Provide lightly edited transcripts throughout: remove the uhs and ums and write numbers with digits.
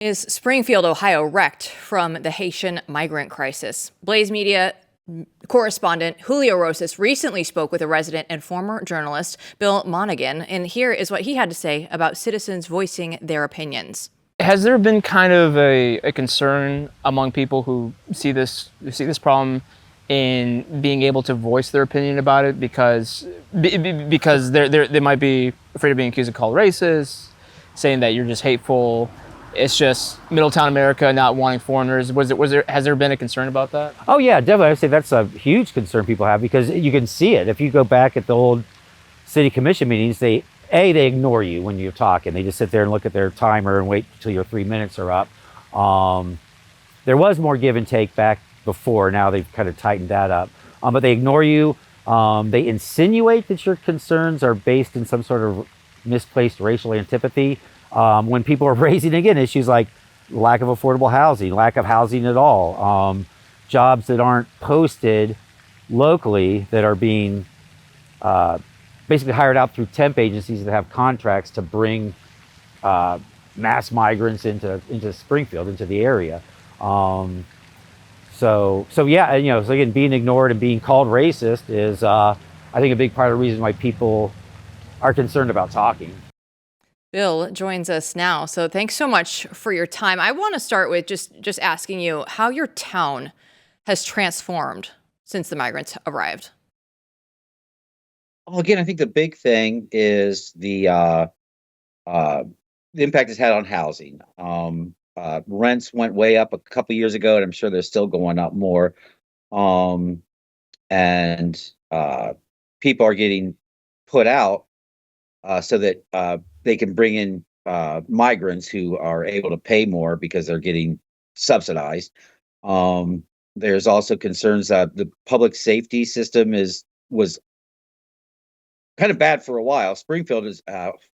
Is Springfield, Ohio, wrecked from the Haitian migrant crisis? Blaze Media correspondent Julio Rosas recently spoke with a resident and former journalist, Bill Monaghan, and here is what he had to say about citizens voicing their opinions. Has there been kind of a concern among people who see this problem in being able to voice their opinion about it because they might be afraid of being accused of called racist, saying that you're just hateful. It's just Middletown America not wanting foreigners. Has there been a concern about that? Oh yeah, definitely. I'd say that's a huge concern people have because you can see it. If you go back at the old city commission meetings, they ignore you when you're talking. They just sit there and look at their timer and wait until your 3 minutes are up. There was more give and take back before. Now they've kind of tightened that up. But they ignore you. They insinuate that your concerns are based in some sort of misplaced racial antipathy. When people are raising, again, issues like lack of affordable housing, lack of housing at all, jobs that aren't posted locally that are being basically hired out through temp agencies that have contracts to bring mass migrants into Springfield, into the area. So yeah, so again, being ignored and being called racist is, I think, a big part of the reason why people are concerned about talking. Bill joins us now. So thanks so much for your time. I want to start with just asking you how your town has transformed since the migrants arrived. Well, again, I think the big thing is the impact it's had on housing. Rents went way up a couple years ago, and I'm sure they're still going up more. Um, and People are getting put out so that they can bring in migrants who are able to pay more because they're getting subsidized. There's also concerns that the public safety system was kind of bad for a while. Springfield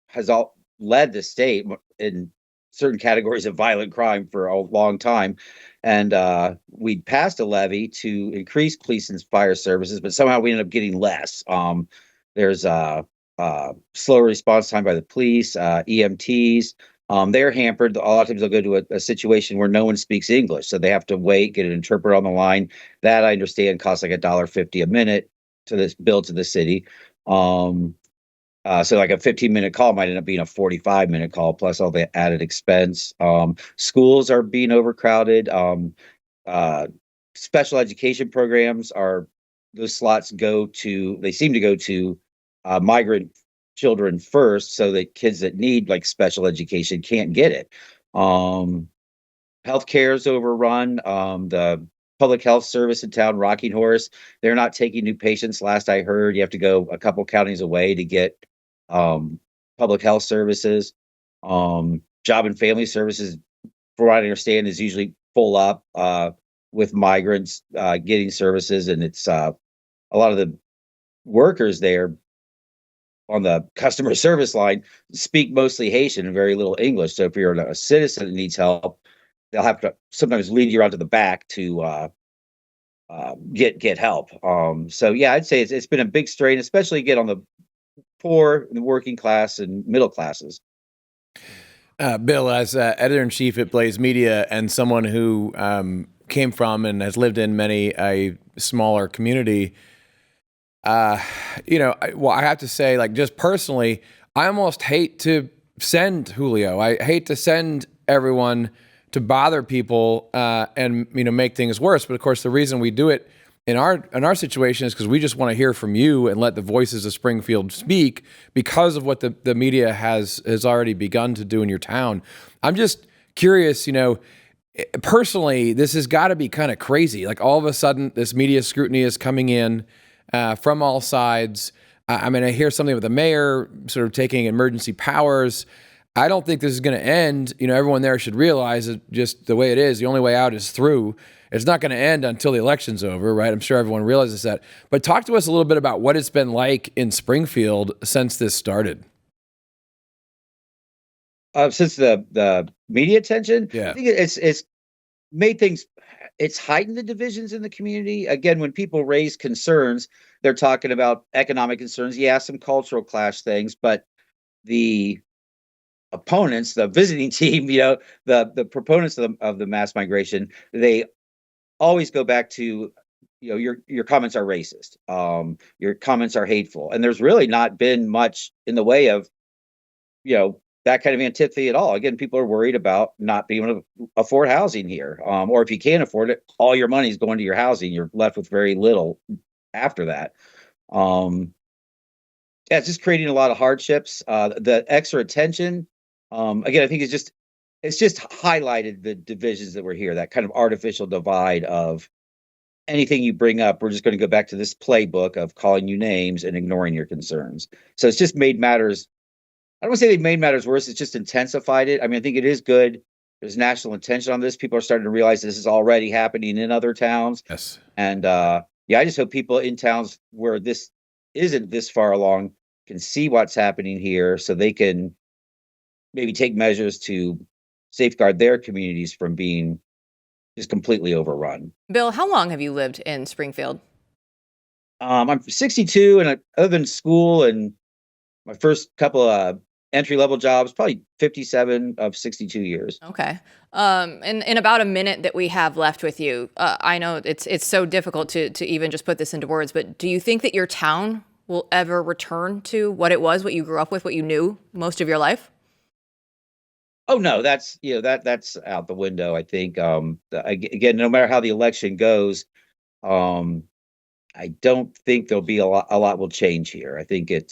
has all led the state in certain categories of violent crime for a long time, and we passed a levy to increase police and fire services, but somehow we ended up getting less. There's slower response time by the police, EMTs. They're hampered. A lot of times they'll go to a situation where no one speaks English, so they have to wait, get an interpreter on the line. That I understand costs like $1.50 a minute to this bill to the city. So like a 15-minute call might end up being a 45-minute call plus all the added expense. Schools are being overcrowded. Uh, Special education programs are those slots they seem to go to migrant children first, so that kids that need like special education can't get it. Healthcare is overrun. The public health service in town, Rocking Horse, they're not taking new patients. Last I heard, you have to go a couple counties away to get public health services. Job and family services, from what I understand, is usually full up with migrants getting services, and it's a lot of the workers there on the customer service line speak mostly Haitian and very little English. So if you're a citizen that needs help, they'll have to sometimes lead you out to the back to get help. So yeah, I'd say it's been a big strain, especially again on the poor, the working class, and middle classes. Bill, as editor in chief at Blaze Media and someone who came from and has lived in many a smaller community, I have to say, like, just personally, I almost hate to send Julio. I hate to send everyone to bother people and make things worse. But of course, the reason we do it in our situation is because we just want to hear from you and let the voices of Springfield speak because of what the media has already begun to do in your town. I'm just curious, personally, this has got to be kind of crazy. Like all of a sudden, this media scrutiny is coming in from all sides. I hear something with the mayor sort of taking emergency powers. I don't think this is going to end. Everyone there should realize that just the way it is, the only way out is through. It's not going to end until the election's over, right? I'm sure everyone realizes that. But talk to us a little bit about what it's been like in Springfield since this started. Since the media attention, Yeah. I think it's made things. It's heightened the divisions in the community. Again, when people raise concerns, they're talking about economic concerns. Yeah, some cultural clash things, but the opponents, the visiting team, the proponents of the mass migration, they always go back to, your comments are racist, your comments are hateful, and there's really not been much in the way of, that kind of antipathy at all. Again, people are worried about not being able to afford housing here, or if you can't afford it, all your money is going to your housing. You're left with very little after that. Yeah, it's just creating a lot of hardships. The extra attention, again, I think it's just highlighted the divisions that were here. That kind of artificial divide of anything you bring up, we're just going to go back to this playbook of calling you names and ignoring your concerns. So it's just made matters. I don't want to say they've made matters worse. It's just intensified it. I mean, I think it is good. There's national attention on this. People are starting to realize this is already happening in other towns. Yes. And yeah, I just hope people in towns where this isn't this far along can see what's happening here, so they can maybe take measures to safeguard their communities from being just completely overrun. Bill, how long have you lived in Springfield? I'm 62, and other than school and my first couple of entry-level jobs, probably 57 of 62 years. Okay. In about a minute that we have left with you, I know it's so difficult to even just put this into words, but do you think that your town will ever return to what it was, what you grew up with, what you knew most of your life? Oh no, that's that's out the window. I think again, no matter how the election goes, I don't think there'll be a lot will change here. I think it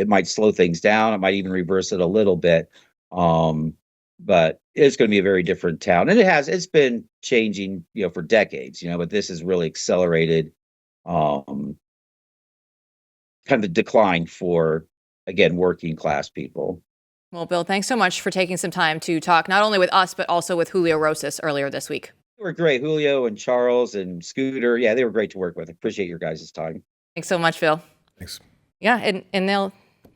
might slow things down. It might even reverse it a little bit. But it's going to be a very different town, and it's been changing, for decades, but this has really accelerated kind of the decline for, again, working class people. Well, Bill, thanks so much for taking some time to talk not only with us, but also with Julio Rosas earlier this week. They were great. Julio and Charles and Scooter. Yeah, they were great to work with. I appreciate your guys' time. Thanks so much, Phil. Thanks. Yeah, and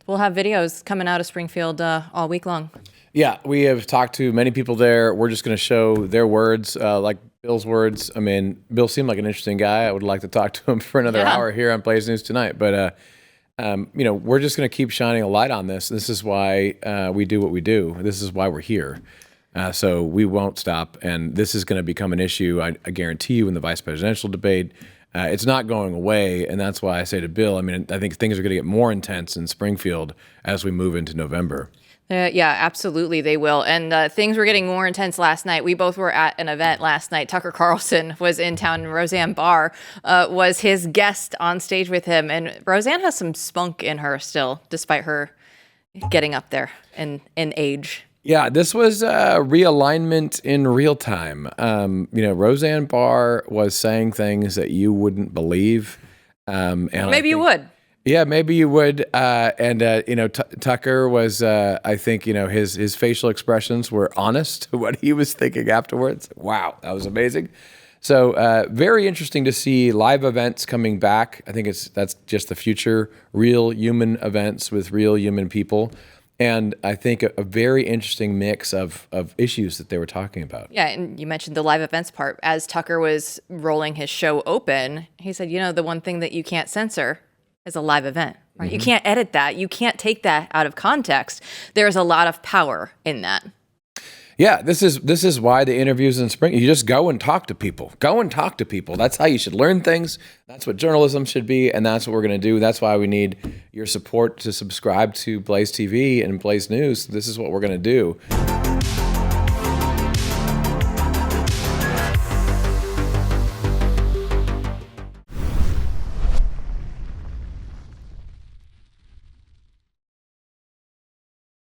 we'll have videos coming out of Springfield all week long. Yeah, we have talked to many people there. We're just going to show their words, like Bill's words. I mean, Bill seemed like an interesting guy. I would like to talk to him for another hour here on Blaze News Tonight. But, we're just going to keep shining a light on this. This is why we do what we do. This is why we're here. So we won't stop. And this is going to become an issue, I guarantee you, in the vice presidential debate. It's not going away. And that's why I say to Bill, I mean, I think things are going to get more intense in Springfield as we move into November. Yeah, absolutely, they will. And things were getting more intense last night. We both were at an event last night. Tucker Carlson was in town, and Roseanne Barr was his guest on stage with him. And Roseanne has some spunk in her still, despite her getting up there in age. Yeah, this was realignment in real time. Roseanne Barr was saying things that you wouldn't believe. And maybe you would. Yeah, maybe you would. Tucker was, I think, his facial expressions were honest to what he was thinking afterwards. Wow, that was amazing. So very interesting to see live events coming back. I think that's just the future, real human events with real human people. And I think a very interesting mix of issues that they were talking about. Yeah, and you mentioned the live events part. As Tucker was rolling his show open, he said, the one thing that you can't censor is a live event, right? Mm-hmm. You can't edit that. You can't take that out of context. There's a lot of power in that. Yeah, this is why the interviews in spring, you just go and talk to people. Go and talk to people. That's how you should learn things. That's what journalism should be, and that's what we're going to do. That's why we need your support to subscribe to Blaze TV and Blaze News. This is what we're going to do.